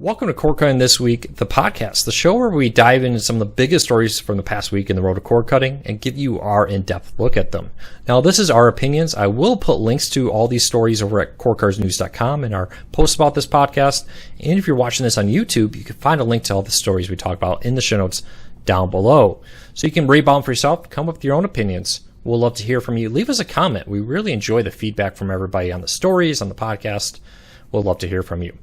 Welcome to Cord Cutting This Week, the podcast, the show where we dive into some of the biggest stories from the past week in the world of cord cutting and give you our in-depth look at them. Now, this is our opinions. I will put links to all these stories over at cordcuttersnews.com and our posts about this podcast. And if you're watching this on YouTube, you can find a link to all the stories we talk about in the show notes down below. So you can read about them for yourself, come up with your own opinions. We'll love to hear from you. Leave us a comment. We really enjoy the feedback from everybody on the stories, on the podcast. We'll love to hear from you.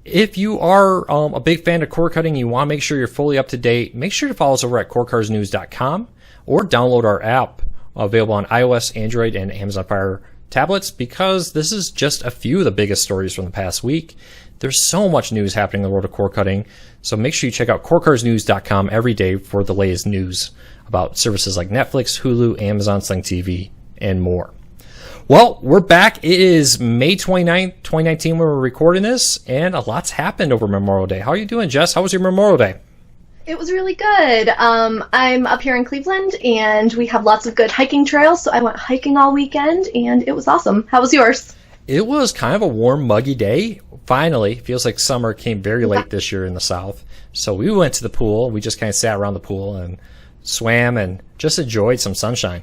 If you are a big fan of cord cutting, you want to make sure you're fully up to date, make sure to follow us over at cordcuttersnews.com or download our app available on iOS, Android, and Amazon Fire tablets, because this is just a few of the biggest stories from the past week. There's so much news happening in the world of cord cutting, so make sure you check out cordcuttersnews.com every day for the latest news about services like Netflix, Hulu, Amazon, Sling TV, and more. Well, we're back. It is May 29th, 2019 when we're recording this, and a lot's happened over Memorial Day. How are you doing, Jess? How was your Memorial Day? It was really good. I'm up here in Cleveland, and we have lots of good hiking trails, so I went hiking all weekend, and it was awesome. How was yours? It was kind of a warm, muggy day. Finally, feels like summer came very late this year in the South. So we went to the pool. We just kind of sat around the pool and swam and just enjoyed some sunshine.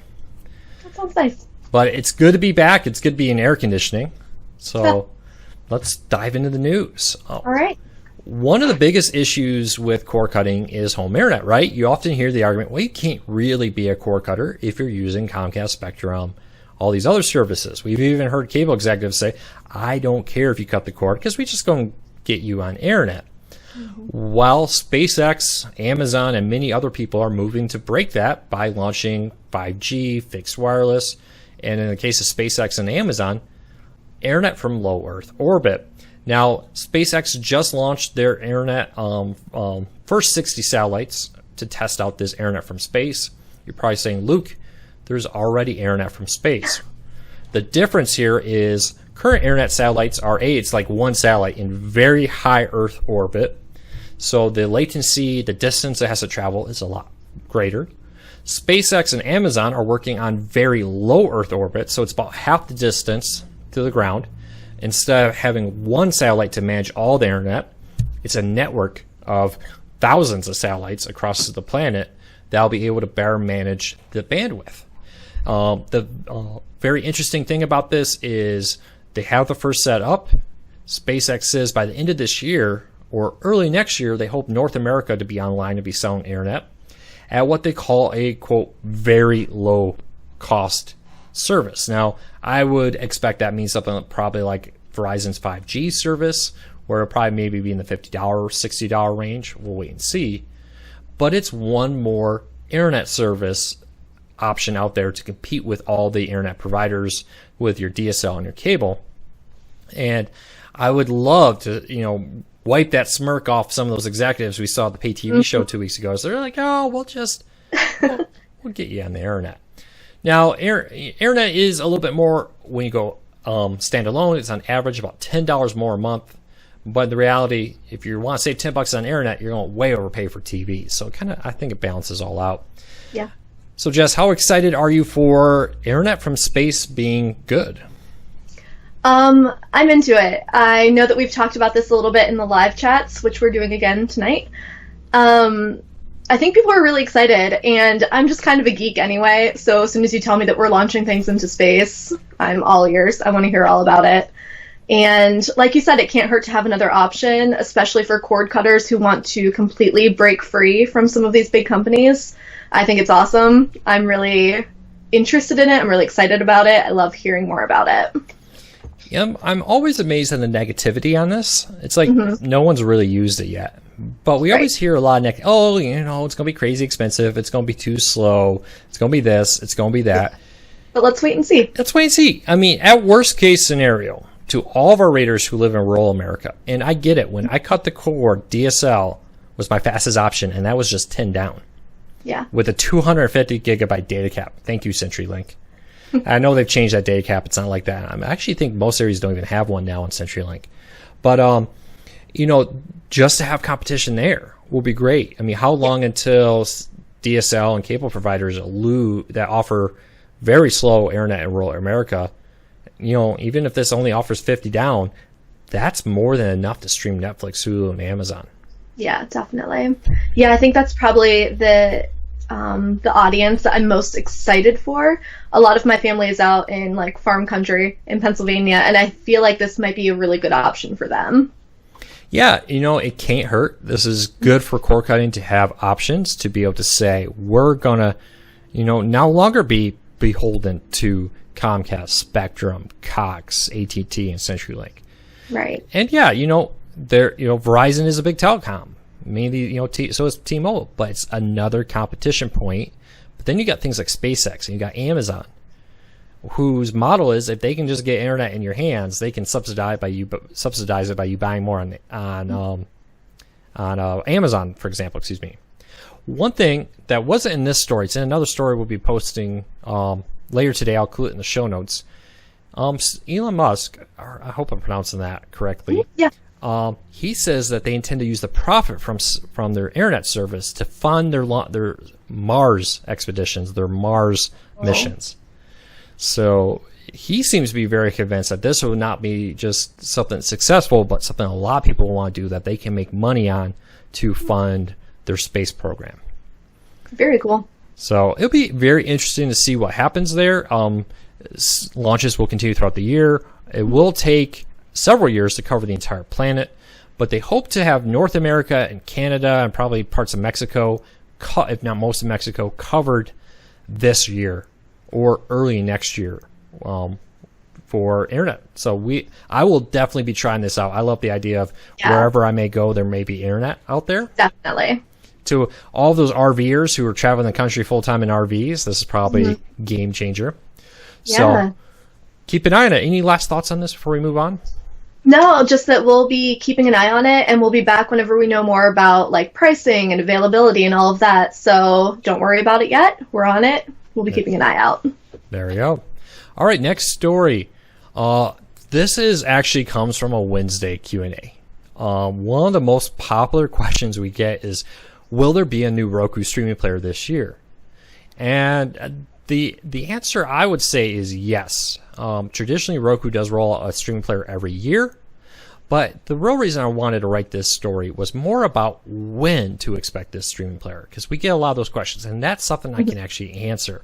That sounds nice. But it's good to be back. It's good to be in air conditioning. So let's dive into the news. All right. One of the biggest issues with cord cutting is home internet, right? You often hear the argument, well, you can't really be a cord cutter if you're using Comcast, Spectrum, all these other services. We've even heard cable executives say, I don't care if you cut the cord because we just going to get you on internet. While SpaceX, Amazon, and many other people are moving to break that by launching 5G, fixed wireless, and in the case of SpaceX and Amazon, internet from low Earth orbit. Now, SpaceX just launched their internet, first 60 satellites to test out this internet from space. You're probably saying, Luke, there's already internet from space. The difference here is current internet satellites are, it's like one satellite in very high Earth orbit. So the latency, the distance it has to travel is a lot greater. SpaceX and Amazon are working on very low Earth orbit, so it's about half the distance to the ground. Instead of having one satellite to manage all the internet, it's a network of thousands of satellites across the planet that'll be able to better manage the bandwidth. The very interesting thing about this is they have the first set up. SpaceX says by the end of this year or early next year, they hope North America to be online and be selling internet at what they call a, quote, very low cost service. Now, I would expect that means something probably like Verizon's 5G service, where it'll probably maybe be in the $50, $60 range. We'll wait and see. But it's one more internet service option out there to compete with all the internet providers with your DSL and your cable. And I would love to, wipe that smirk off some of those executives we saw at the pay TV show 2 weeks ago. So they're like, oh, we'll get you on the internet. Now, internet is a little bit more when you go standalone. It's on average about $10 more a month. But the reality, if you want to save $10 on internet, you're going to way overpay for TV. So I think it balances all out. Yeah. So Jess, how excited are you for internet from space being good? I'm into it. I know that we've talked about this a little bit in the live chats, which we're doing again tonight. I think people are really excited, and I'm just kind of a geek anyway, so as soon as you tell me that we're launching things into space, I'm all ears. I want to hear all about it. And like you said, it can't hurt to have another option, especially for cord cutters who want to completely break free from some of these big companies. I think it's awesome. I'm really interested in it. I'm really excited about it. I love hearing more about it. Yeah, I'm always amazed at the negativity on this. It's like no one's really used it yet. But we always hear a lot of it's going to be crazy expensive. It's going to be too slow. It's going to be this. It's going to be that. But let's wait and see. Let's wait and see. I mean, at worst case scenario, to all of our raters who live in rural America, and I get it, when I cut the cord, DSL was my fastest option, and that was just 10 down. Yeah. With a 250 gigabyte data cap. Thank you, CenturyLink. I know they've changed that data cap. It's not like that. I actually think most areas don't even have one now on CenturyLink. But, just to have competition there will be great. I mean, how long until DSL and cable providers that offer very slow internet in rural America, even if this only offers 50 down, that's more than enough to stream Netflix, Hulu, and Amazon. Yeah, definitely. Yeah, I think that's probably the audience that I'm most excited for. A lot of my family is out in like farm country in Pennsylvania, and I feel like this might be a really good option for them. Yeah, it can't hurt. This is good for cord cutting to have options, to be able to say, we're going to, no longer be beholden to Comcast, Spectrum, Cox, AT&T, and CenturyLink. Right. And yeah, Verizon is a big telecom. Maybe, so is T-Mobile, but it's another competition point. But then you got things like SpaceX, and you got Amazon, whose model is if they can just get internet in your hands, they can subsidize it by you buying more on Amazon, for example. Excuse me. One thing that wasn't in this story, it's in another story we'll be posting later today. I'll include it in the show notes. Elon Musk, I hope I'm pronouncing that correctly. Yeah. He says that they intend to use the profit from their internet service to fund their Mars expeditions, their Mars missions. So he seems to be very convinced that this will not be just something successful, but something a lot of people want to do that they can make money on to fund their space program. Very cool. So it'll be very interesting to see what happens there. Launches will continue throughout the year. It will take several years to cover the entire planet, but they hope to have North America and Canada and probably parts of Mexico, if not most of Mexico, covered this year or early next year for internet. So I will definitely be trying this out. I love the idea of wherever I may go, there may be internet out there. Definitely. To all those RVers who are traveling the country full time in RVs, this is probably a game changer. Yeah. So keep an eye on it. Any last thoughts on this before we move on? No, just that we'll be keeping an eye on it, and we'll be back whenever we know more about like pricing and availability and all of that. So don't worry about it yet. We're on it. We'll be keeping an eye out. There we go. All right, next story. This actually comes from a Wednesday Q&A. One of the most popular questions we get is, will there be a new Roku streaming player this year? And the answer I would say is yes. Traditionally, Roku does roll out a streaming player every year, but the real reason I wanted to write this story was more about when to expect this streaming player, because we get a lot of those questions, and that's something I can actually answer.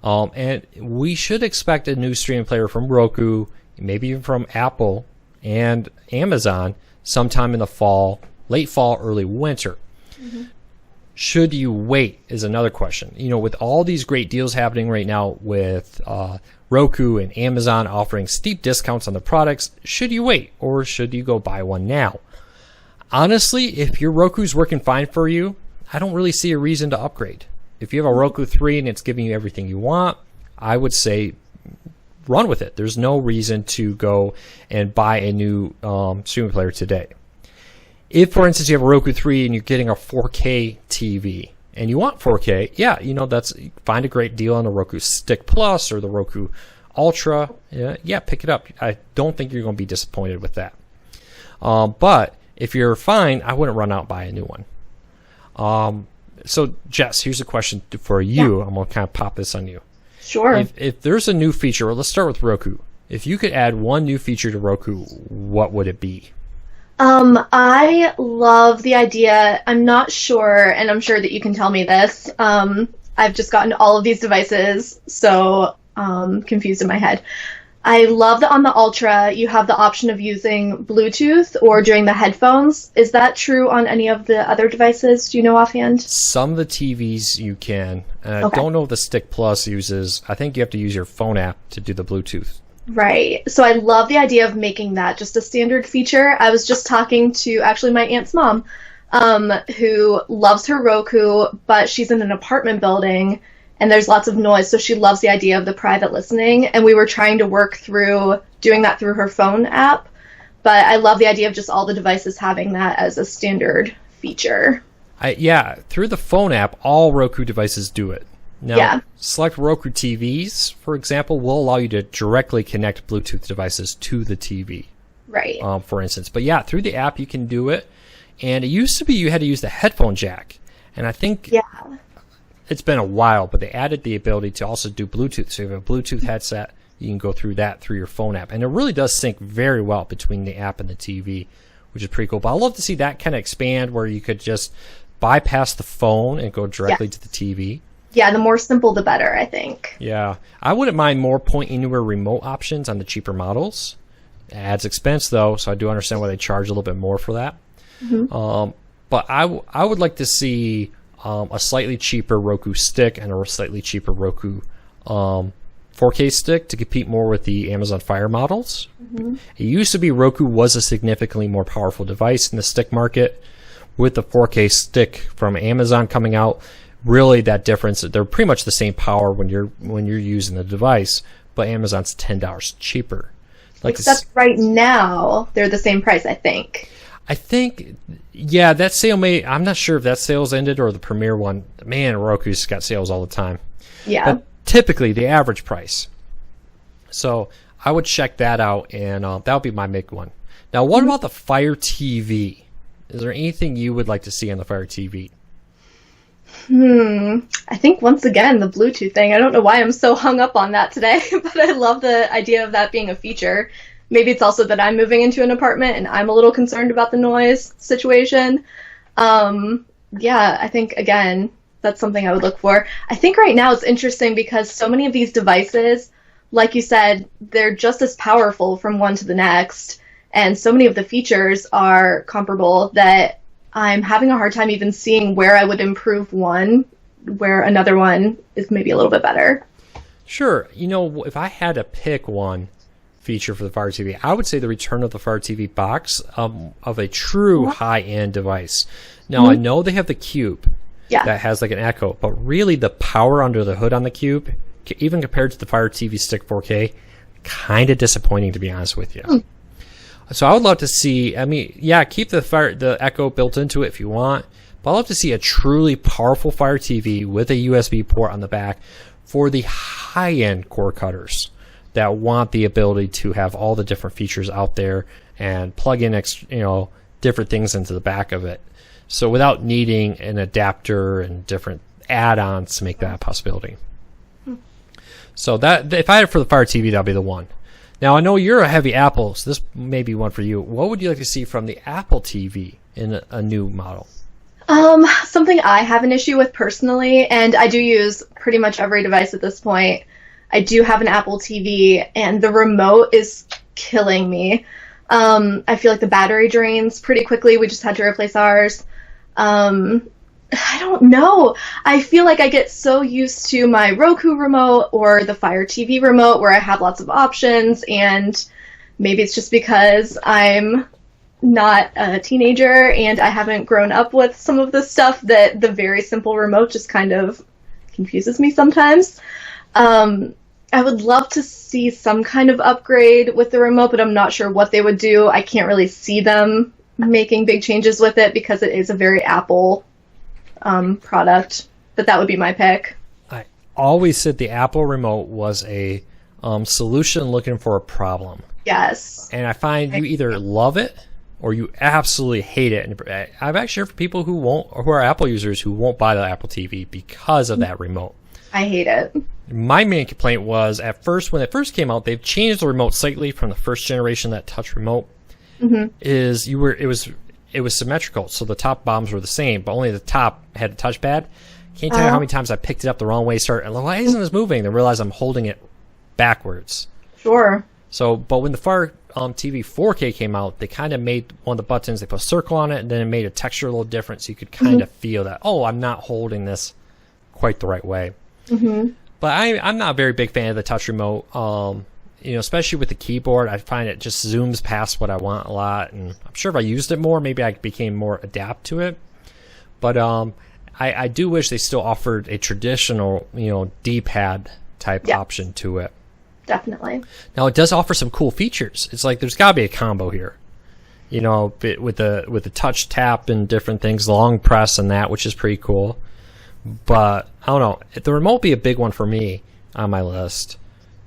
And we should expect a new streaming player from Roku, maybe even from Apple and Amazon, sometime in the fall, late fall, early winter. Should you wait is another question. With all these great deals happening right now with Roku and Amazon offering steep discounts on the products, should you wait or should you go buy one now? Honestly, if your Roku's working fine for you, I don't really see a reason to upgrade. If you have a Roku 3 and it's giving you everything you want, I would say run with it. There's no reason to go and buy a new streaming player today. If, for instance, you have a Roku 3 and you're getting a 4K TV and you want 4K, find a great deal on the Roku Stick Plus or the Roku Ultra. Yeah, pick it up. I don't think you're going to be disappointed with that. But if you're fine, I wouldn't run out and buy a new one. So, Jess, here's a question for you. I'm going to kind of pop this on you. Sure. If there's a new feature, let's start with Roku. If you could add one new feature to Roku, what would it be? I love the idea. I'm not sure, and I'm sure that you can tell me this. I've just gotten all of these devices so confused in my head. I love that on the Ultra you have the option of using Bluetooth or doing the headphones. Is that true on any of the other devices? Do you know offhand? Some of the TVs you can. I don't know if the Stick Plus uses. I think you have to use your phone app to do the Bluetooth. Right. So I love the idea of making that just a standard feature. I was just talking to actually my aunt's mom, who loves her Roku, but she's in an apartment building and there's lots of noise, so she loves the idea of the private listening, and we were trying to work through doing that through her phone app. But I love the idea of just all the devices having that as a standard feature. Through the phone app, all Roku devices do it. Now, select Roku TVs, for example, will allow you to directly connect Bluetooth devices to the TV. Right. For instance. But yeah, through the app you can do it. And it used to be you had to use the headphone jack. And I think it's been a while, but they added the ability to also do Bluetooth. So you have a Bluetooth headset you can go through that through your phone app. And it really does sync very well between the app and the TV, which is pretty cool. But I'd love to see that kind of expand where you could just bypass the phone and go directly to the TV. Yeah, the more simple, the better, I think. Yeah. I wouldn't mind more point anywhere remote options on the cheaper models. It adds expense, though, so I do understand why they charge a little bit more for that. But I would like to see a slightly cheaper Roku stick and a slightly cheaper Roku 4K stick to compete more with the Amazon Fire models. It used to be Roku was a significantly more powerful device in the stick market. With the 4K stick from Amazon coming out, really that difference, they're pretty much the same power when you're using the device, but Amazon's $10 cheaper. Except right now, they're the same price, I think. Yeah, that sale I'm not sure if that sale's ended or the Premier one. Man, Roku's got sales all the time. Yeah. But typically, the average price. So I would check that out, and that would be my big one. Now, what about the Fire TV? Is there anything you would like to see on the Fire TV? I think, once again, the Bluetooth thing. I don't know why I'm so hung up on that today, but I love the idea of that being a feature. Maybe it's also that I'm moving into an apartment and I'm a little concerned about the noise situation. Yeah, I think, again, that's something I would look for. I think right now it's interesting because so many of these devices, like you said, they're just as powerful from one to the next. And so many of the features are comparable that I'm having a hard time even seeing where I would improve one, where another one is maybe a little bit better. Sure. If I had to pick one feature for the Fire TV, I would say the return of the Fire TV box of a true high-end device. Now, I know they have the Cube that has like an Echo, but really the power under the hood on the Cube, even compared to the Fire TV Stick 4K, kind of disappointing, to be honest with you. So I would love to see, keep the Echo built into it if you want, but I'd love to see a truly powerful Fire TV with a USB port on the back for the high-end cord cutters that want the ability to have all the different features out there and plug in different things into the back of it. So without needing an adapter and different add-ons to make that a possibility. So that, if I had it for the Fire TV, that'd be the one. Now, I know you're a heavy Apple, so this may be one for you. What would you like to see from the Apple TV in a new model? Something I have an issue with personally, and I do use pretty much every device at this point. I do have an Apple TV, and the remote is killing me. I feel like the battery drains pretty quickly. We just had to replace ours. I don't know. I feel like I get so used to my Roku remote or the Fire TV remote where I have lots of options, and maybe it's just because I'm not a teenager and I haven't grown up with some of this stuff that the very simple remote just kind of confuses me sometimes. I would love to see some kind of upgrade with the remote, but I'm not sure what they would do. I can't really see them making big changes with it because it is a very Apple product, but that would be my pick. I always said the Apple remote was a solution looking for a problem. Yes. And I find you either love it or you absolutely hate it. And I've actually heard from people who are Apple users who won't buy the Apple TV because of that remote. I hate it. My main complaint was at first, when it first came out, they've changed the remote slightly from the first generation, that touch remote. It was symmetrical, so the top bottoms were the same, but only the top had a touchpad. Can't tell you how many times I picked it up the wrong way, why isn't this moving? Then realize I'm holding it backwards. Sure. So, but when the Fire TV 4K came out, they kind of made one of the buttons, they put a circle on it, and then it made a texture a little different, so you could kind of feel that, I'm not holding this quite the right way. But I'm not a very big fan of the touch remote. Especially with the keyboard, I find it just zooms past what I want a lot. And I'm sure if I used it more, maybe I became more adapt to it. But I do wish they still offered a traditional, D-pad type option to it. Definitely. Now, it does offer some cool features. It's like there's got to be a combo here. With the touch tap and different things, long press and that, which is pretty cool. But I don't know. The remote would be a big one for me on my list.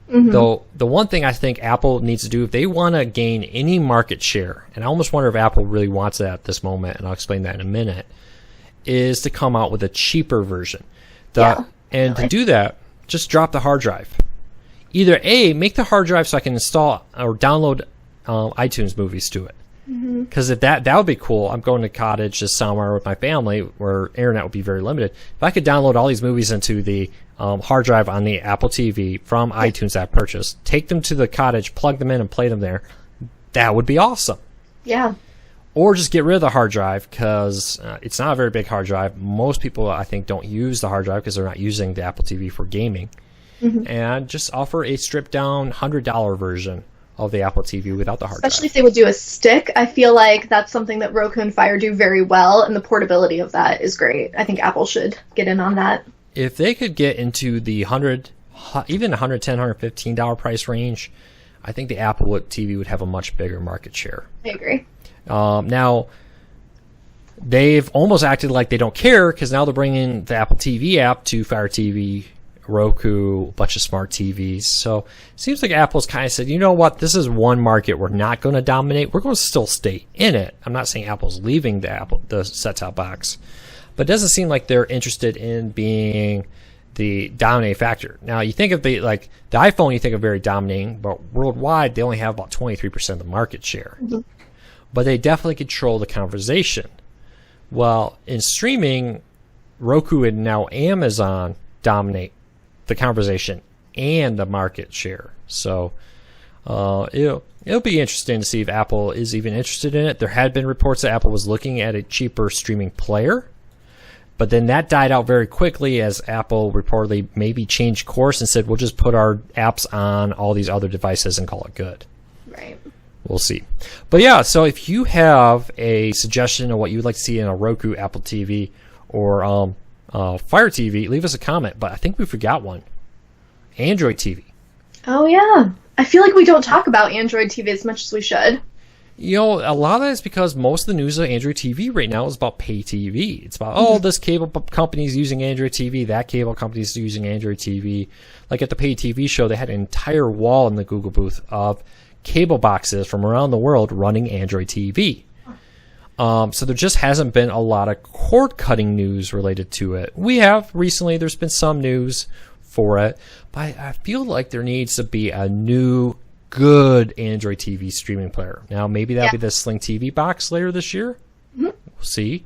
Though the one thing I think Apple needs to do if they want to gain any market share, and I almost wonder if Apple really wants that at this moment, and I'll explain that in a minute, is to come out with a cheaper version. And to do that, just drop the hard drive. either A, make the hard drive so I can install or download iTunes movies to it. Because if that would be cool. I'm going to cottage just somewhere with my family where internet would be very limited. If I could download all these movies into the hard drive on the Apple TV from iTunes that I purchased, take them to the cottage, plug them in, and play them there, that would be awesome. Yeah. Or just get rid of the hard drive because it's not a very big hard drive. Most people, I think, don't use the hard drive because they're not using the Apple TV for gaming. And just offer a stripped-down $100 version of the Apple TV without the hard drive. Especially if they would do a stick. I feel like that's something that Roku and Fire do very well, and the portability of that is great. I think Apple should get in on that. If they could get into the even $110, $115 price range, I think the Apple TV would have a much bigger market share. I agree. Now, they've almost acted like they don't care because now they're bringing the Apple TV app to Fire TV, Roku, a bunch of smart TVs. So it seems like Apple's kind of said, you know what, this is one market we're not going to dominate. We're going to still stay in it. I'm not saying Apple's leaving the set-top box, but it doesn't seem like they're interested in being the dominating factor. Now, you think of the iPhone, you think of very dominating, but worldwide they only have about 23% of the market share. But they definitely control the conversation. Well, in streaming, Roku and now Amazon dominate the conversation and the market share. So it'll be interesting to see if Apple is even interested in it. There had been reports that Apple was looking at a cheaper streaming player, but then that died out very quickly as Apple reportedly maybe changed course and said, we'll just put our apps on all these other devices and call it good. Right. We'll see. But yeah, so if you have a suggestion of what you'd like to see in a Roku, Apple TV, or Fire TV, leave us a comment. But I think we forgot one. Android TV. Oh, yeah. I feel like we don't talk about Android TV as much as we should. You know, a lot of that is because most of the news of Android TV right now is about pay TV. It's about, this cable company is using Android TV, that cable company is using Android TV. Like at the pay TV show, they had an entire wall in the Google booth of cable boxes from around the world running Android TV. So there just hasn't been a lot of cord-cutting news related to it. We have recently, there's been some news for it, but I feel like there needs to be a new good Android TV streaming player. Now, maybe that'll be the Sling TV box later this year. We'll see.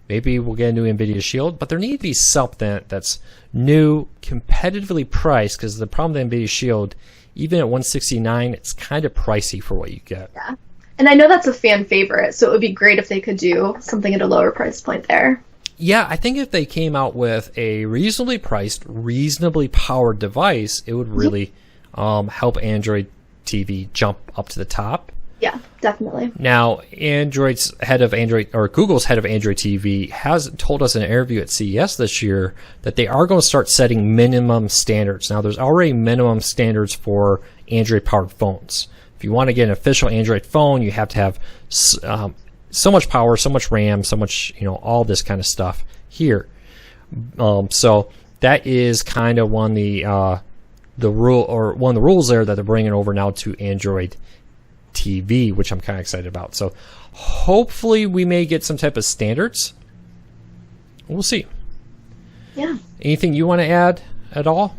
Maybe we'll get a new NVIDIA Shield, but there needs to be something that's new, competitively priced, because the problem with NVIDIA Shield, even at $169, it's kind of pricey for what you get. Yeah. And I know that's a fan favorite, so it would be great if they could do something at a lower price point there. Yeah, I think if they came out with a reasonably priced, reasonably powered device, it would really help Android TV jump up to the top. Yeah, definitely. Now, Google's head of Android TV has told us in an interview at CES this year that they are going to start setting minimum standards. Now, there's already minimum standards for Android-powered phones. If you want to get an official Android phone, you have to have so much power, so much RAM, so much, all this kind of stuff here. So that is kind of one of the rules there that they're bringing over now to Android TV, which I'm kind of excited about. So hopefully we may get some type of standards. We'll see. Yeah. Anything you want to add at all?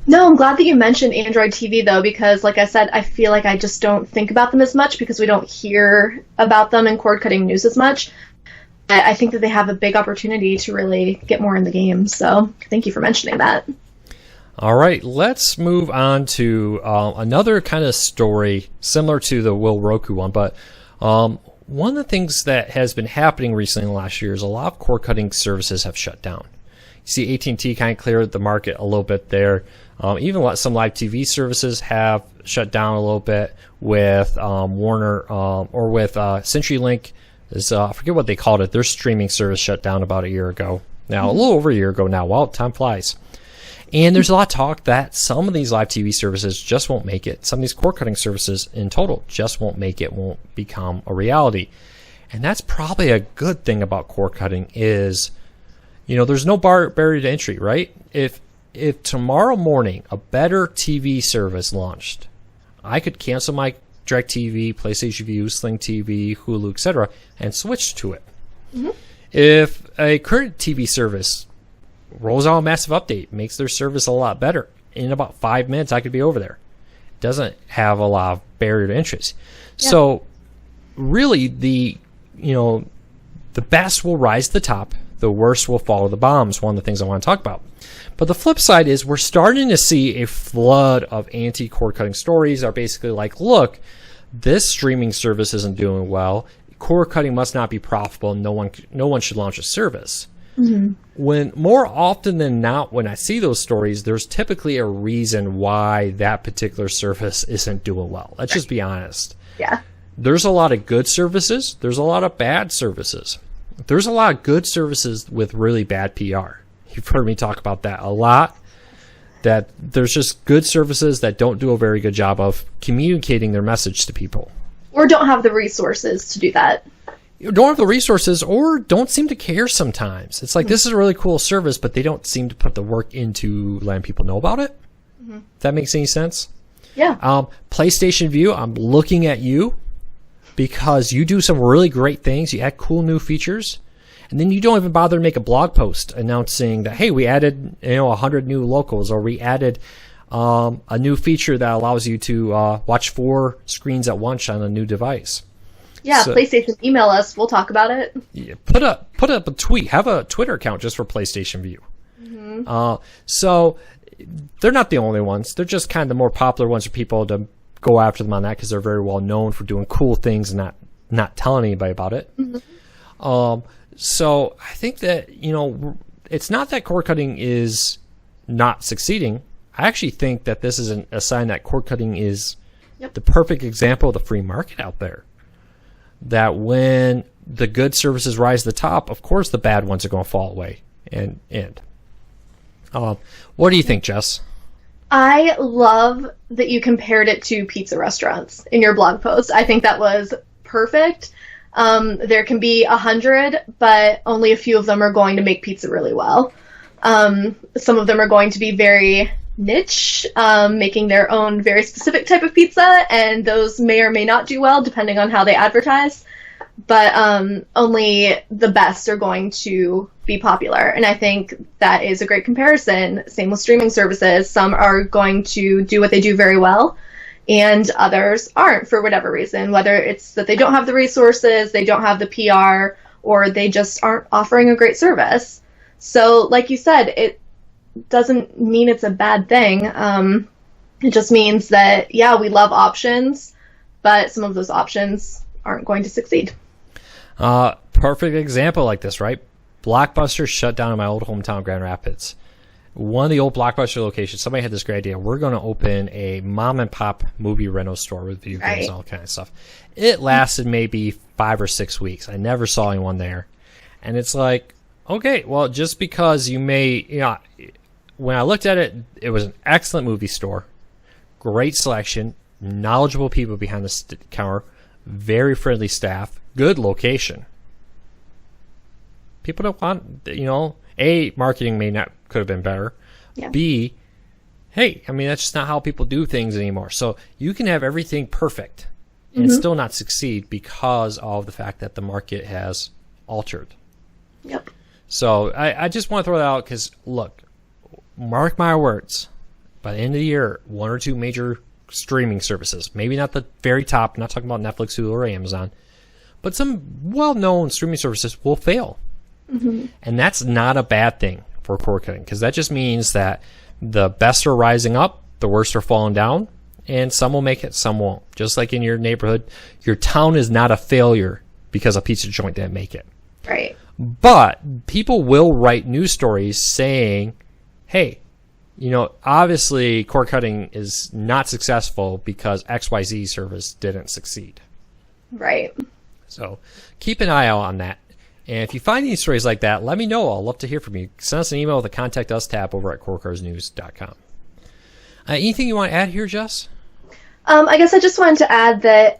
No, I'm glad that you mentioned Android TV, though, because, like I said, I feel like I just don't think about them as much because we don't hear about them in cord-cutting news as much. I think that they have a big opportunity to really get more in the game, so thank you for mentioning that. All right, let's move on to another kind of story similar to the Will Roku one, but one of the things that has been happening recently in the last year is a lot of cord-cutting services have shut down. You see AT&T kind of cleared the market a little bit there. Even some live TV services have shut down a little bit with Warner or with CenturyLink. I forget what they called it. Their streaming service shut down about a year ago. Now, a little over a year ago now. Wow, time flies. And there's a lot of talk that some of these live TV services just won't make it. Some of these cord-cutting services in total just won't make it, won't become a reality. And that's probably a good thing about cord-cutting is, there's no barrier to entry, right? If tomorrow morning a better TV service launched, I could cancel my DirecTV, PlayStation Vue, Sling TV, Hulu, etc., and switch to it. If a current TV service rolls out a massive update, makes their service a lot better, in about 5 minutes, I could be over there. It doesn't have a lot of barrier to entry. Yeah. So really the best will rise to the top. The worst will fall to the bottom is one of the things I want to talk about. But the flip side is we're starting to see a flood of anti-cord cutting stories that are basically like, look, this streaming service isn't doing well. Cord cutting must not be profitable. No one should launch a service. Mm-hmm. When more often than not, when I see those stories, there's typically a reason why that particular service isn't doing well. Let's just be honest. Yeah. There's a lot of good services. There's a lot of bad services. There's a lot of good services with really bad PR. You've heard me talk about that a lot. That there's just good services that don't do a very good job of communicating their message to people. Or don't have the resources to do that. You don't have the resources or don't seem to care sometimes. It's like, this is a really cool service, but they don't seem to put the work into letting people know about it. Mm-hmm. If that makes any sense? Yeah. PlayStation View, I'm looking at you because you do some really great things. You add cool new features. And then you don't even bother to make a blog post announcing that, hey, we added 100 new locals, or we added a new feature that allows you to watch 4 screens at once on a new device. Yeah, so, PlayStation, email us. We'll talk about it. Yeah, put up a tweet. Have a Twitter account just for PlayStation View. Mm-hmm. So they're not the only ones. They're just kind of the more popular ones for people to go after them on that because they're very well known for doing cool things and not telling anybody about it. Mm-hmm. So I think that, it's not that cord cutting is not succeeding. I actually think that this is a sign that cord cutting is the perfect example of the free market out there. That when the good services rise to the top, of course the bad ones are going to fall away and end. What do you think, Jess? I love that you compared it to pizza restaurants in your blog post. I think that was perfect. There can be 100, but only a few of them are going to make pizza really well. Some of them are going to be very niche, making their own very specific type of pizza, and those may or may not do well depending on how they advertise. But only the best are going to be popular, and I think that is a great comparison. Same with streaming services. Some are going to do what they do very well, and others aren't for whatever reason, whether it's that they don't have the resources, they don't have the PR, or they just aren't offering a great service. So, like you said, it doesn't mean it's a bad thing. It just means that, yeah, we love options, but some of those options aren't going to succeed. Perfect example like this, right? Blockbuster shut down in my old hometown, Grand Rapids. One of the old Blockbuster locations, somebody had this great idea. We're going to open a mom and pop movie rental store with video games and all kind of stuff. It lasted maybe 5 or 6 weeks. I never saw anyone there. And it's like, okay, well, just because you may, when I looked at it, it was an excellent movie store, great selection, knowledgeable people behind the counter, very friendly staff, good location. People don't want, A, marketing could have been better. Yeah. B, hey, that's just not how people do things anymore. So you can have everything perfect and still not succeed because of the fact that the market has altered. Yep. So I just want to throw that out because, look, mark my words, by the end of the year, 1 or 2 major streaming services, maybe not the very top, I'm not talking about Netflix, Hulu, or Amazon, but some well-known streaming services will fail. Mm-hmm. And that's not a bad thing for cord cutting because that just means that the best are rising up, the worst are falling down, and some will make it, some won't. Just like in your neighborhood, your town is not a failure because a pizza joint didn't make it. Right. But people will write news stories saying, hey, obviously cord cutting is not successful because XYZ service didn't succeed. Right. So keep an eye out on that. And if you find any stories like that, let me know. I'll love to hear from you. Send us an email with the Contact Us tab over at corecarsnews.com. Anything you want to add here, Jess? I guess I just wanted to add that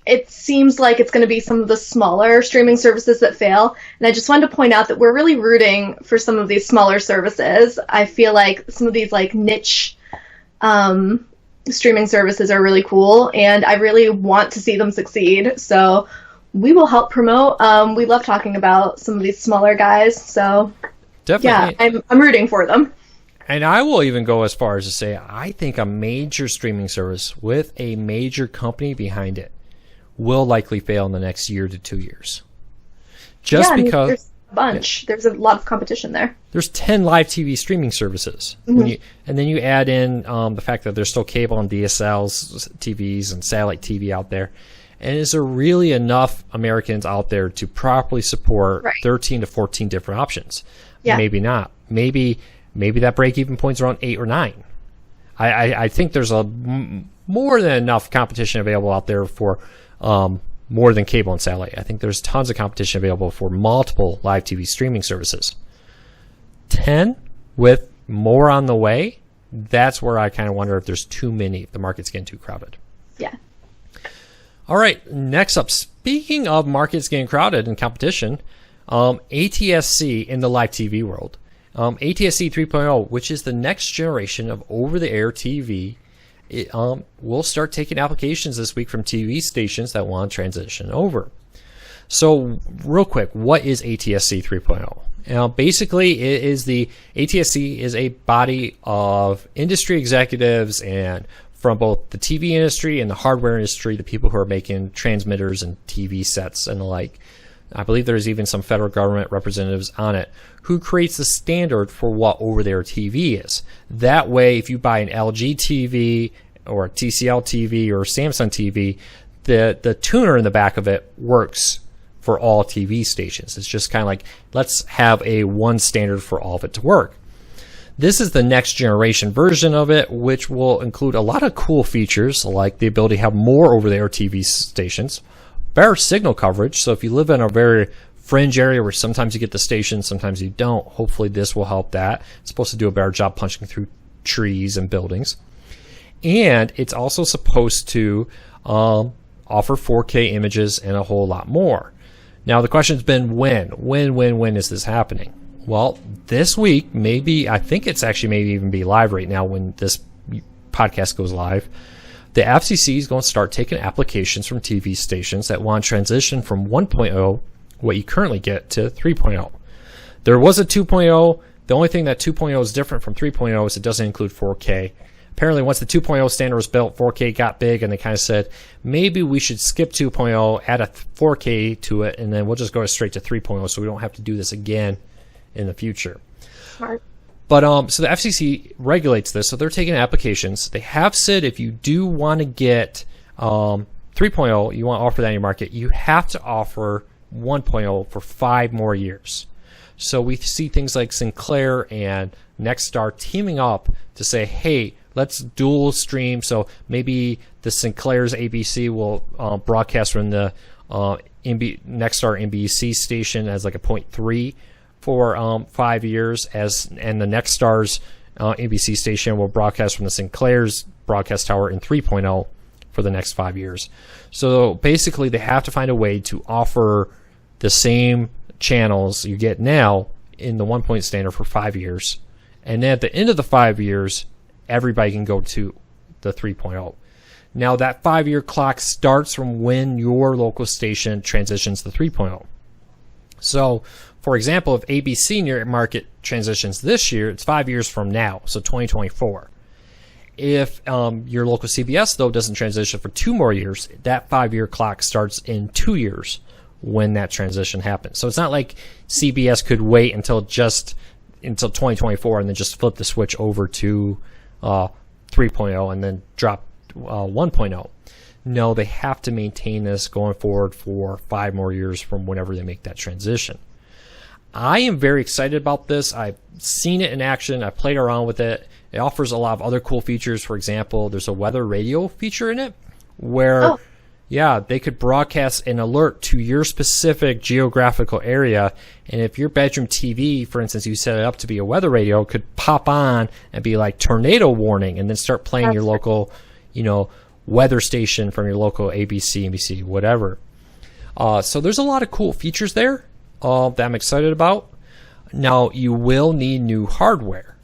it seems like it's going to be some of the smaller streaming services that fail. And I just wanted to point out that we're really rooting for some of these smaller services. I feel like some of these niche streaming services are really cool, and I really want to see them succeed. So we will help promote. We love talking about some of these smaller guys. So definitely, yeah, I'm rooting for them. And I will even go as far as to say, I think a major streaming service with a major company behind it will likely fail in the next year to 2 years. Just because there's a bunch. Yeah. There's a lot of competition there. There's 10 live TV streaming services. And then you add in the fact that there's still cable and DSLs, TVs, and satellite TV out there. And is there really enough Americans out there to properly support 13 to 14 different options? Yeah. Maybe not. Maybe that break-even point's around 8 or 9. I think there's more than enough competition available out there for more than cable and satellite. I think there's tons of competition available for multiple live TV streaming services. 10 with more on the way, that's where I kind of wonder if there's too many, if the market's getting too crowded. Yeah. All right, next up, speaking of markets getting crowded and competition, ATSC in the live TV world. ATSC 3.0, which is the next generation of over-the-air TV, will start taking applications this week from TV stations that want to transition over. So real quick, what is ATSC 3.0? Basically, ATSC is a body of industry executives and from both the TV industry and the hardware industry, the people who are making transmitters and TV sets and the like. I believe there's even some federal government representatives on it, who creates the standard for what over-the-air TV is. That way, if you buy an LG TV or a TCL TV or Samsung TV, the tuner in the back of it works for all TV stations. It's just kind of like, let's have a one standard for all of it to work. This is the next generation version of it, which will include a lot of cool features, like the ability to have more over-the-air TV stations, better signal coverage. So if you live in a very fringe area where sometimes you get the station, sometimes you don't, hopefully this will help that. It's supposed to do a better job punching through trees and buildings. And it's also supposed to offer 4K images and a whole lot more. Now the question's been when is this happening? Well, this week, I think it's actually maybe even be live right now when this podcast goes live. The FCC is going to start taking applications from TV stations that want to transition from 1.0, what you currently get, to 3.0. There was a 2.0. The only thing that 2.0 is different from 3.0 is it doesn't include 4K. Apparently, once the 2.0 standard was built, 4K got big, and they kind of said, maybe we should skip 2.0, add a 4K to it, and then we'll just go straight to 3.0 so we don't have to do this again in the future. Smart. But so the FCC regulates this, so they're taking applications. They have said if you do want to get 3.0, you want to offer that in your market, you have to offer 1.0 for 5 more years. So we see things like Sinclair and Nexstar teaming up to say, hey, let's dual stream. So maybe the Sinclair's ABC will broadcast from the Nexstar NBC station as like a 0.3 for 5 years, and the Nexstar's NBC station will broadcast from the Sinclair's broadcast tower in 3.0 for the next 5 years. So basically, they have to find a way to offer the same channels you get now in the 1.0 standard for 5 years, and then at the end of the 5 years, everybody can go to the 3.0. Now that 5-year clock starts from when your local station transitions to 3.0. So, for example, if ABC in your market transitions this year, it's 5 years from now, so 2024. If your local CBS, though, doesn't transition for 2 more years, that 5-year clock starts in 2 years when that transition happens. So it's not like CBS could wait until 2024 and then just flip the switch over to 3.0 and then drop 1.0. No, they have to maintain this going forward for 5 more years from whenever they make that transition. I am very excited about this. I've seen it in action. I've played around with it. It offers a lot of other cool features. For example, there's a weather radio feature in it where, they could broadcast an alert to your specific geographical area. And if your bedroom TV, for instance, you set it up to be a weather radio, could pop on and be like tornado warning and then start playing your local, weather station from your local ABC, NBC, whatever. So there's a lot of cool features there that I'm excited about. Now, you will need new hardware.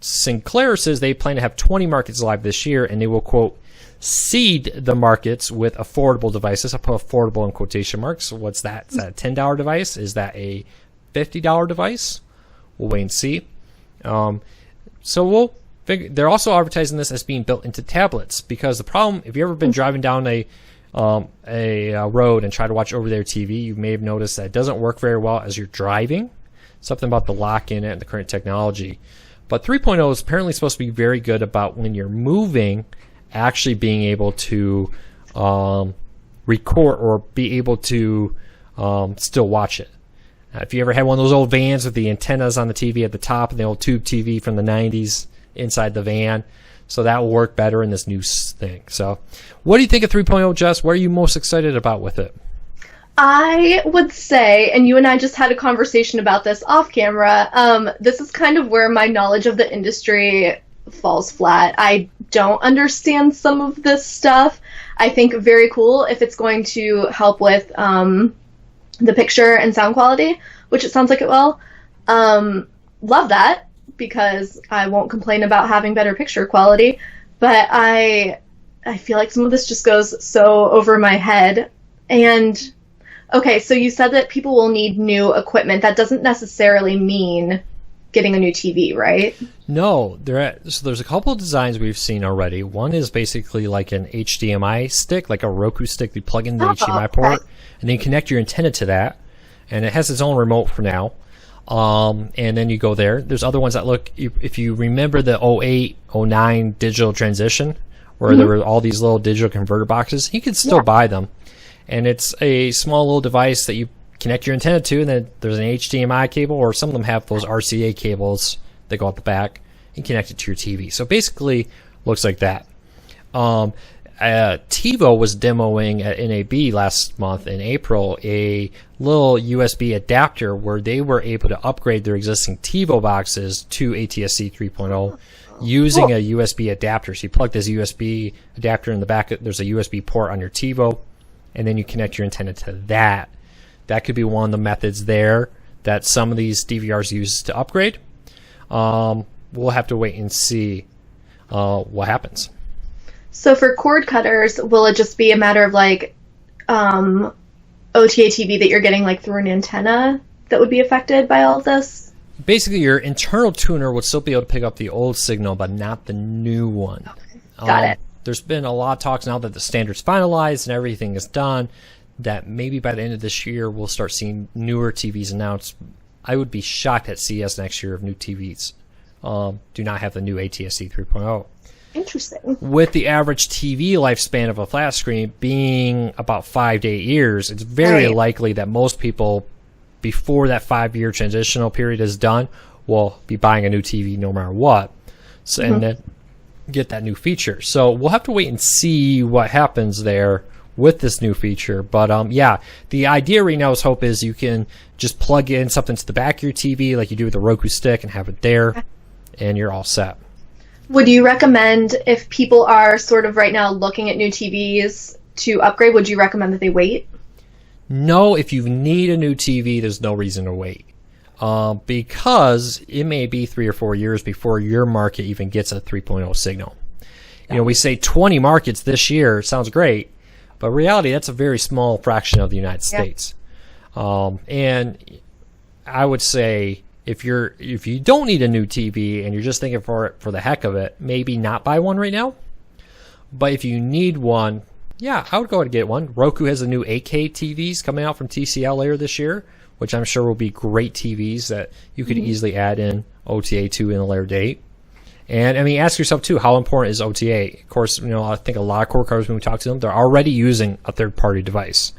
Sinclair says they plan to have 20 markets live this year, and they will, quote, seed the markets with affordable devices. I put affordable in quotation marks. What's that? Is that a $10 device? Is that a $50 device? We'll wait and see. So they're also advertising this as being built into tablets, because the problem, if you've ever been driving down a road and try to watch over-the-air TV, you may have noticed that it doesn't work very well as you're driving. Something about the lock in it and the current technology. But 3.0 is apparently supposed to be very good about when you're moving, actually being able to record or be able to still watch it. If you ever had one of those old vans with the antennas on the TV at the top and the old tube TV from the 90s inside the van, so that will work better in this new thing. So what do you think of 3.0, Jess? What are you most excited about with it? I would say, and you and I just had a conversation about this off camera, this is kind of where my knowledge of the industry falls flat. I don't understand some of this stuff. I think very cool if it's going to help with the picture and sound quality, which it sounds like it will. Love that, because I won't complain about having better picture quality, but I feel like some of this just goes so over my head. And okay, so you said that people will need new equipment. That doesn't necessarily mean getting a new TV, right? No, so there's a couple of designs we've seen already. One is basically like an HDMI stick, like a Roku stick. You plug in the HDMI port, and then you connect your antenna to that, and it has its own remote for now. And then you go there. There's other ones that look, if you remember the 08, 09 digital transition, where there were all these little digital converter boxes, you can still buy them. And it's a small little device that you connect your antenna to, and then there's an HDMI cable, or some of them have those RCA cables that go out the back and connect it to your TV. So basically, looks like that. TiVo was demoing at NAB last month in April a little USB adapter where they were able to upgrade their existing TiVo boxes to ATSC 3.0 using a USB adapter. So you plug this USB adapter in the back. There's a USB port on your TiVo, and then you connect your antenna to that. That could be one of the methods there that some of these DVRs use to upgrade. We'll have to wait and see what happens. So for cord cutters, will it just be a matter of like OTA TV that you're getting like through an antenna that would be affected by all of this? Basically, your internal tuner would still be able to pick up the old signal, but not the new one. Okay. Got it. There's been a lot of talks now that the standard's finalized and everything is done, that maybe by the end of this year we'll start seeing newer TVs announced. I would be shocked at CES next year if new TVs do not have the new ATSC 3.0. Interesting. With the average TV lifespan of a flat screen being about 5 to 8 years, it's very likely that most people, before that 5-year transitional period is done, will be buying a new TV no matter what. So, and then get that new feature. So we'll have to wait and see what happens there with this new feature. But yeah, the idea right now is hope is you can just plug in something to the back of your TV like you do with the Roku stick and have it there, and you're all set. Would you recommend, if people are sort of right now looking at new TVs to upgrade, would you recommend that they wait? No, if you need a new TV, there's no reason to wait. Because it may be 3 or 4 years before your market even gets a 3.0 signal. You know, we say 20 markets this year, sounds great, but in reality, that's a very small fraction of the United States. And I would say, if you don't need a new TV and you're just thinking for the heck of it, maybe not buy one right now. But if you need one, yeah, I would go and get one. Roku has the new 8K TVs coming out from TCL later this year, which I'm sure will be great TVs that you could easily add in OTA to in a later date. And I mean, ask yourself too, how important is OTA? Of course, you know, I think a lot of core cutters, when we talk to them, they're already using a third-party device.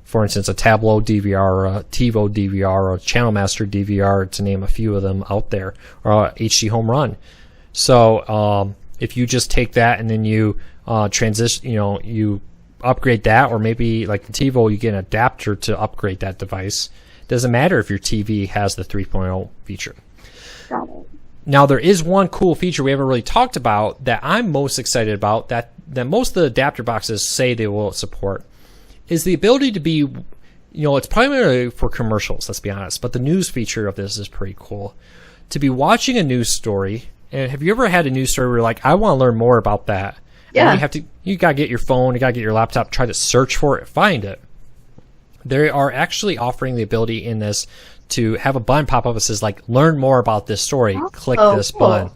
For instance, a Tableau DVR, or a TiVo DVR, or a Channel Master DVR, to name a few of them out there, or HD Home Run. So if you just take that and then you transition, you know, you upgrade that, or maybe like the TiVo, you get an adapter to upgrade that device. Doesn't matter if your TV has the 3.0 feature. Got it. Now, there is one cool feature we haven't really talked about that I'm most excited about, that most of the adapter boxes say they will support, is the ability to be, you know, it's primarily for commercials, let's be honest, but the news feature of this is pretty cool. To be watching a news story, and have you ever had a news story where you're like, I want to learn more about that? Yeah. And you got to get your phone, you got to get your laptop, try to search for it, find it. They are actually offering the ability in this to have a button pop up that says, like, learn more about this story. Click this button.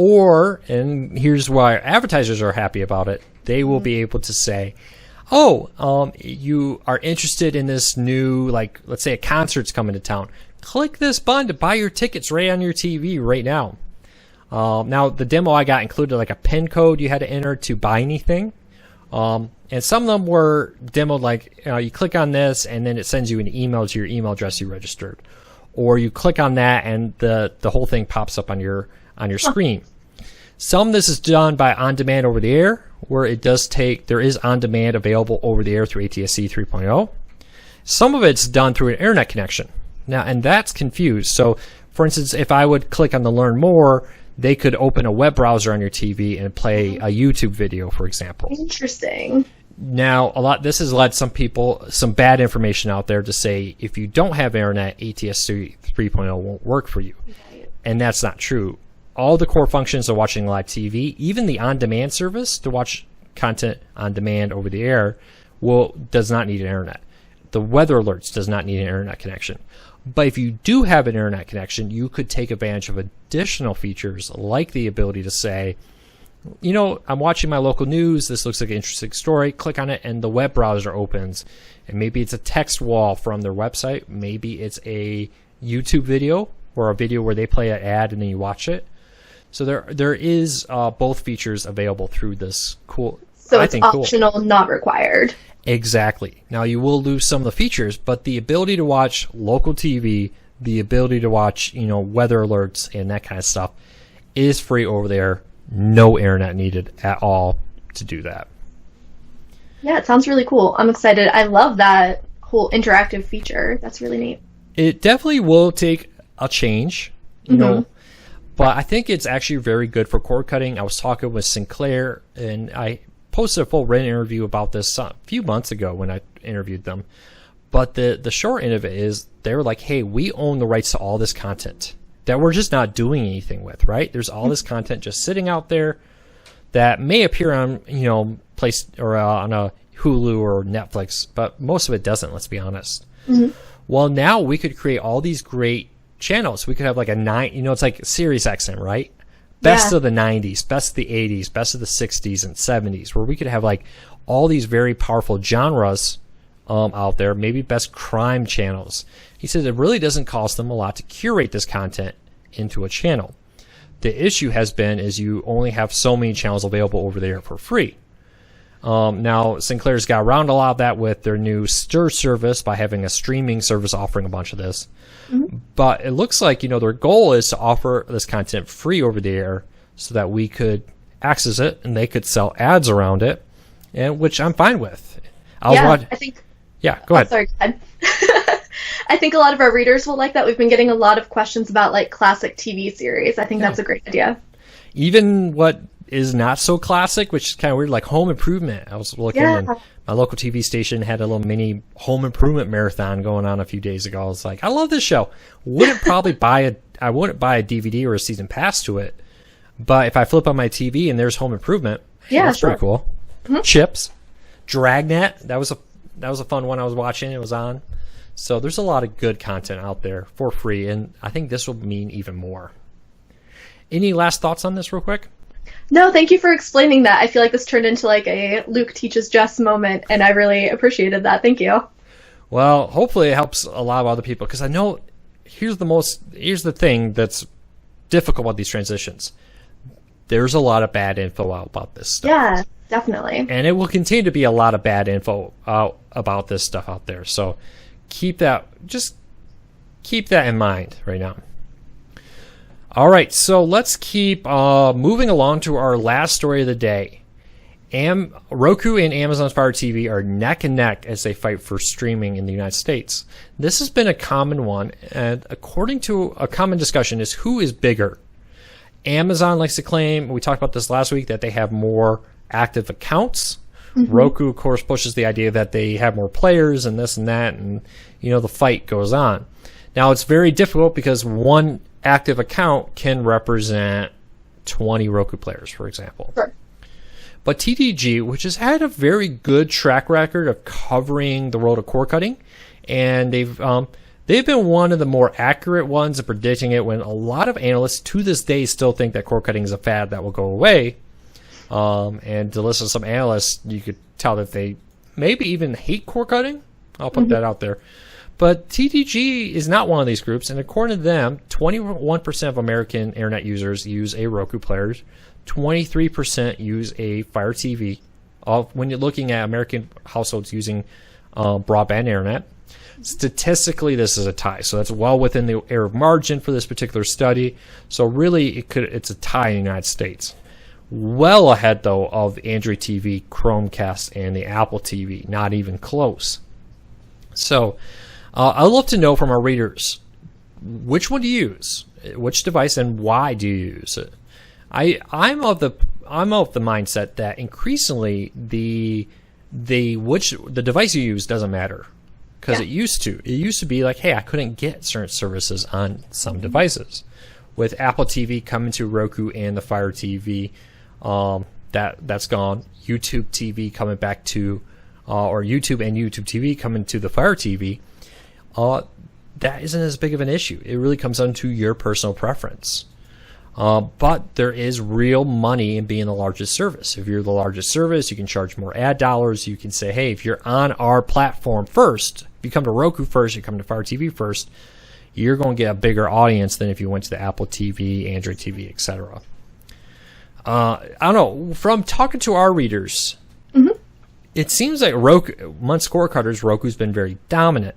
Or, and here's why advertisers are happy about it, they will be able to say, you are interested in this new, like, let's say a concert's coming to town. Click this button to buy your tickets right on your TV right now. Now, the demo I got included like a PIN code you had to enter to buy anything. And some of them were demoed like, you click on this and then it sends you an email to your email address you registered. Or you click on that and the whole thing pops up on your screen. Some of this is done by on-demand over the air, where there is on-demand available over the air through ATSC 3.0. Some of it's done through an internet connection. Now, and that's confused. So, for instance, if I would click on the Learn More, they could open a web browser on your TV and play a YouTube video, for example. Interesting. Now, this has led some people, some bad information out there to say if you don't have internet, ATSC 3.0 won't work for you. Right. And that's not true. All the core functions of watching live TV, even the on-demand service to watch content on demand over the air, does not need an internet. The weather alerts does not need an internet connection. But if you do have an internet connection, you could take advantage of additional features like the ability to say, I'm watching my local news. This looks like an interesting story. Click on it and the web browser opens. And maybe it's a text wall from their website. Maybe it's a YouTube video or a video where they play an ad and then you watch it. So there is both features available through this cool. So it's optional, not required. Exactly. Now you will lose some of the features, but the ability to watch local TV, the ability to watch, weather alerts and that kind of stuff is free over there. No internet needed at all to do that. Yeah, it sounds really cool. I'm excited. I love that whole interactive feature. That's really neat. It definitely will take a change, but I think it's actually very good for cord cutting. I was talking with Sinclair, and I posted a full written interview about this a few months ago when I interviewed them. But the short end of it is they were like, hey, we own the rights to all this content that we're just not doing anything with, right? There's all this content just sitting out there that may appear on, place or on a Hulu or Netflix, but most of it doesn't, let's be honest. Mm-hmm. Well, now we could create all these great channels. We could have like it's like Sirius XM, right? Best of the 90s, best of the 80s, best of the 60s and 70s, where we could have like all these very powerful genres out there, maybe best crime channels. He said it really doesn't cost them a lot to curate this content into a channel. The issue has been is you only have so many channels available over there for free. Now, Sinclair's got around a lot of that with their new Stir service by having a streaming service offering a bunch of this. Mm-hmm. But it looks like, their goal is to offer this content free over the air so that we could access it and they could sell ads around it, and which I'm fine with. Go ahead. Sorry, go ahead. I think a lot of our readers will like that. We've been getting a lot of questions about like classic TV series. I think that's a great idea. Even what is not so classic, which is kind of weird, like Home Improvement. I was looking and my local TV station had a little mini Home Improvement marathon going on a few days ago. I was like, I love this show. I wouldn't buy a DVD or a season pass to it, but if I flip on my TV and there's Home Improvement, that's pretty cool. Mm-hmm. Chips, Dragnet, that was a fun one I was watching. It was on. So there's a lot of good content out there for free, and I think this will mean even more. Any last thoughts on this real quick? No, thank you for explaining that. I feel like this turned into like a Luke teaches Jess moment, and I really appreciated that. Thank you. Well, hopefully it helps a lot of other people, because I know here's the thing that's difficult about these transitions. There's a lot of bad info out about this stuff. Yeah, definitely. And it will continue to be a lot of bad info out about this stuff out there. So keep that in mind right now. All right, so let's keep moving along to our last story of the day. Roku and Amazon Fire TV are neck and neck as they fight for streaming in the United States. This has been a common one, and according to a common discussion is who is bigger. Amazon likes to claim, we talked about this last week, that they have more active accounts. Mm-hmm. Roku, of course, pushes the idea that they have more players and this and that, and the fight goes on. Now, it's very difficult because one active account can represent 20 Roku players, for example. Sure. But TDG, which has had a very good track record of covering the world of cord cutting, and they've they've been one of the more accurate ones in predicting it, when a lot of analysts to this day still think that cord cutting is a fad that will go away. And to listen to some analysts, you could tell that they maybe even hate cord cutting. I'll put that out there. But TDG is not one of these groups, and according to them, 21% of American internet users use a Roku player, 23% use a Fire TV. When you're looking at American households using broadband internet, statistically this is a tie. So that's well within the error margin for this particular study. So really, it's a tie in the United States. Well ahead, though, of Android TV, Chromecast, and the Apple TV. Not even close. So I'd love to know from our readers, which one do you use? Which device, and why do you use it? I'm of the mindset that increasingly the device you use doesn't matter, because it used to be like, hey, I couldn't get certain services on some devices. With Apple TV coming to Roku and the Fire TV, that's gone. YouTube TV coming back to or YouTube and YouTube TV coming to the Fire TV. That isn't as big of an issue. It really comes down to your personal preference. But there is real money in being the largest service. If you're the largest service, you can charge more ad dollars. You can say, hey, if you're on our platform first, if you come to Roku first, you come to Fire TV first, you're going to get a bigger audience than if you went to the Apple TV, Android TV, etc. I don't know. From talking to our readers, it seems like amongst cord cutters, Roku's been very dominant.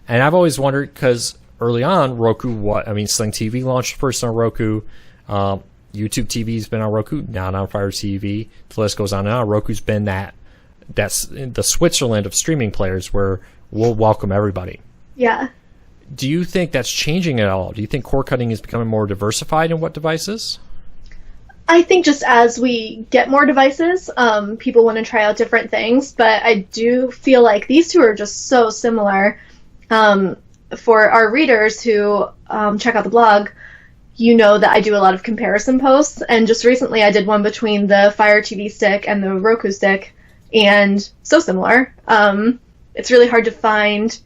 And I've always wondered, because early on, Sling TV launched first on Roku. YouTube TV's been on Roku, not on Fire TV. The list goes on and on. Roku's been that's the Switzerland of streaming players, where we'll welcome everybody. Yeah. Do you think that's changing at all? Do you think cord cutting is becoming more diversified in what devices? I think just as we get more devices, people want to try out different things. But I do feel like these two are just so similar. For our readers who check out the blog, you know that I do a lot of comparison posts, and just recently I did one between the Fire TV stick and the Roku stick, and so similar. It's really hard to find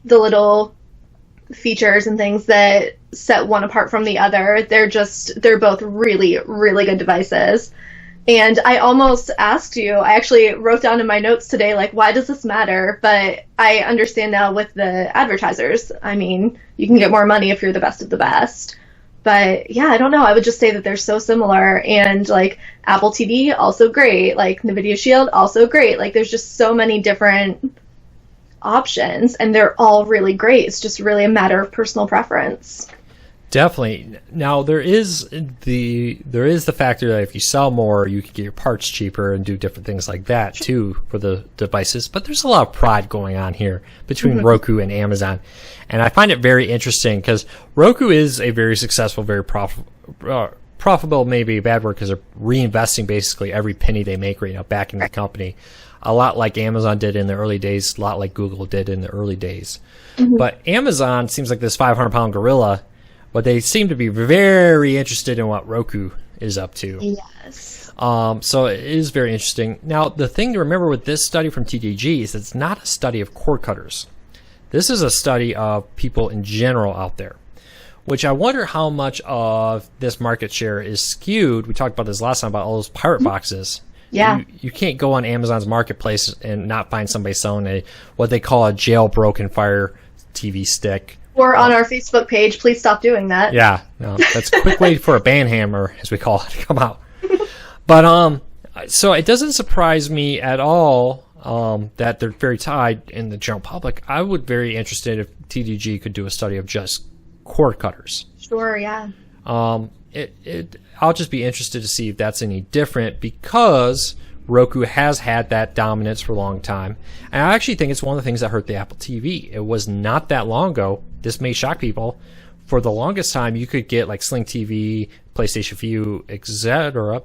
the little features and things that set one apart from the other. They're both really, really good devices. And I almost asked you, I actually wrote down in my notes today, like, why does this matter? But I understand now with the advertisers. I mean, you can get more money if you're the best of the best. But yeah, I don't know. I would just say that they're so similar. And like Apple TV, also great. Like NVIDIA Shield, also great. Like there's just so many different options, and they're all really great. It's just really a matter of personal preference. Definitely. Now there is the factor that if you sell more, you can get your parts cheaper and do different things like that too for the devices. But there's a lot of pride going on here between Roku and Amazon, and I find it very interesting because Roku is a very successful, very profitable, maybe a bad word, because they're reinvesting basically every penny they make right now back in the company. A lot like Amazon did in the early days, a lot like Google did in the early days. But Amazon seems like this 500-pound gorilla. But they seem to be very interested in what Roku is up to. Yes. So it is very interesting. Now, the thing to remember with this study from TDG is it's not a study of cord cutters. This is a study of people in general out there, which I wonder how much of this market share is skewed. We talked about this last time about all those pirate boxes. Yeah. You can't go on Amazon's marketplace and not find somebody selling what they call a jailbroken Fire TV stick. Or on our Facebook page, please stop doing that. Yeah, no, that's a quick way for a band hammer, as we call it, to come out. But so it doesn't surprise me at all that they're very tied in the general public. I would be very interested if TDG could do a study of just cord cutters. Sure, yeah. I'll just be interested to see if that's any different, because Roku has had that dominance for a long time. And I actually think it's one of the things that hurt the Apple TV. It was not that long ago. This may shock people. For the longest time, you could get like Sling TV, PlayStation Vue, etc.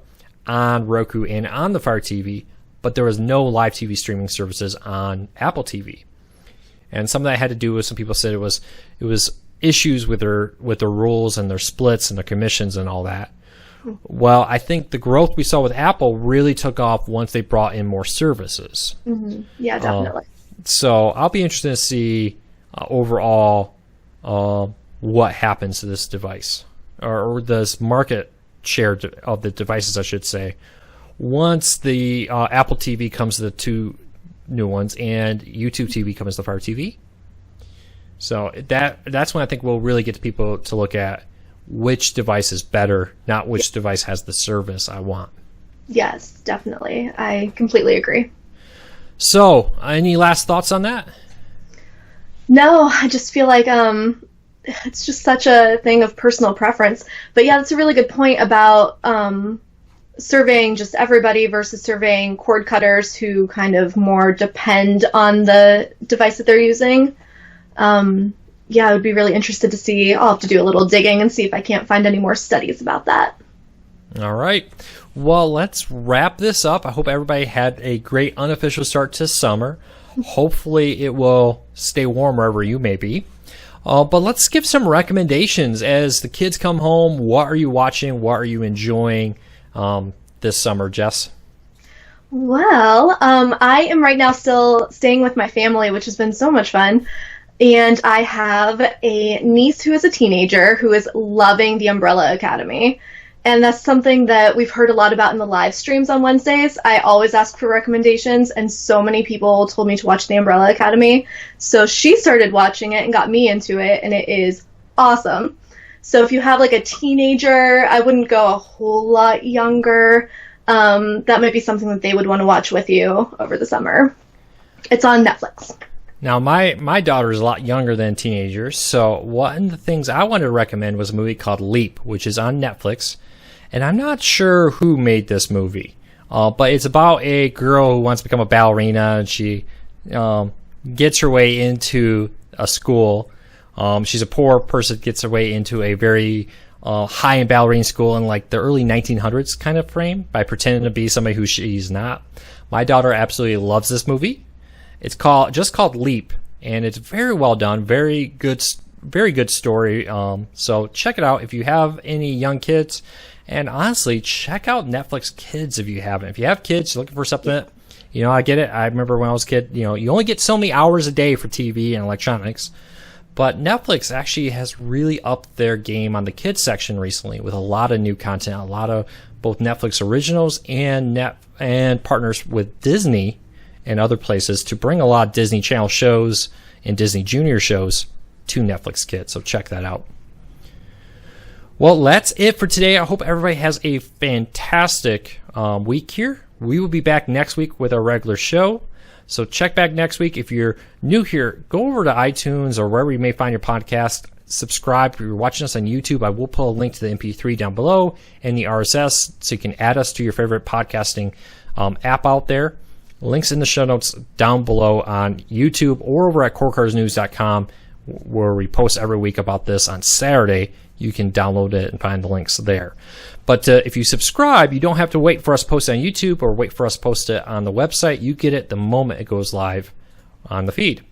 on Roku and on the Fire TV, but there was no live TV streaming services on Apple TV. And some of that had to do with, some people said it was issues with their rules and their splits and their commissions and all that. Well, I think the growth we saw with Apple really took off once they brought in more services. Yeah, definitely. So I'll be interested to see overall what happens to this device, or this market share of the devices, I should say, once the Apple TV comes to the two new ones and YouTube TV comes to Fire TV. So that's when I think we'll really get people to look at which device is better, not which device has the service I want. Yes, definitely. I completely agree. So, any last thoughts on that? No, I just feel like it's just such a thing of personal preference. But yeah, that's a really good point about surveying just everybody versus surveying cord cutters who kind of more depend on the device that they're using. Yeah, I would be really interested to see. I'll have to do a little digging and see if I can't find any more studies about that. All right. Well, let's wrap this up. I hope everybody had a great unofficial start to summer. Hopefully it will stay warm wherever you may be. But let's give some recommendations as the kids come home. What are you watching? What are you enjoying this summer, Jess? Well, I am right now still staying with my family, which has been so much fun. And I have a niece who is a teenager who is loving the Umbrella Academy. And that's something that we've heard a lot about in the live streams on Wednesdays. I always ask for recommendations, and so many people told me to watch the Umbrella Academy. So she started watching it and got me into it, and it is awesome. So if you have like a teenager, I wouldn't go a whole lot younger. That might be something that they would want to watch with you over the summer. It's on Netflix. Now, my daughter is a lot younger than teenagers, so one of the things I wanted to recommend was a movie called Leap, which is on Netflix. And I'm not sure who made this movie, but it's about a girl who wants to become a ballerina, and she gets her way into a school. She's a poor person, gets her way into a very high-end ballerina school in like the early 1900s kind of frame by pretending to be somebody who she's not. My daughter absolutely loves this movie. It's called Leap, and it's very well done, very good story. So check it out if you have any young kids, and honestly, check out Netflix Kids if you haven't. If you have kids, you're looking for something that, I get it. I remember when I was a kid, you only get so many hours a day for TV and electronics, but Netflix actually has really upped their game on the kids section recently with a lot of new content, a lot of both Netflix originals and partners with Disney and other places to bring a lot of Disney Channel shows and Disney Junior shows to Netflix Kids. So check that out. Well, that's it for today. I hope everybody has a fantastic week here. We will be back next week with our regular show. So check back next week. If you're new here, go over to iTunes or wherever you may find your podcast. Subscribe. If you're watching us on YouTube, I will put a link to the MP3 down below and the RSS so you can add us to your favorite podcasting app out there. Links in the show notes down below on YouTube or over at corecuttersnews.com, where we post every week about this on Saturday. You can download it and find the links there. But if you subscribe, you don't have to wait for us to post it on YouTube or wait for us to post it on the website. You get it the moment it goes live on the feed.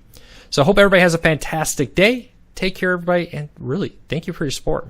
So I hope everybody has a fantastic day. Take care, everybody, and really, thank you for your support.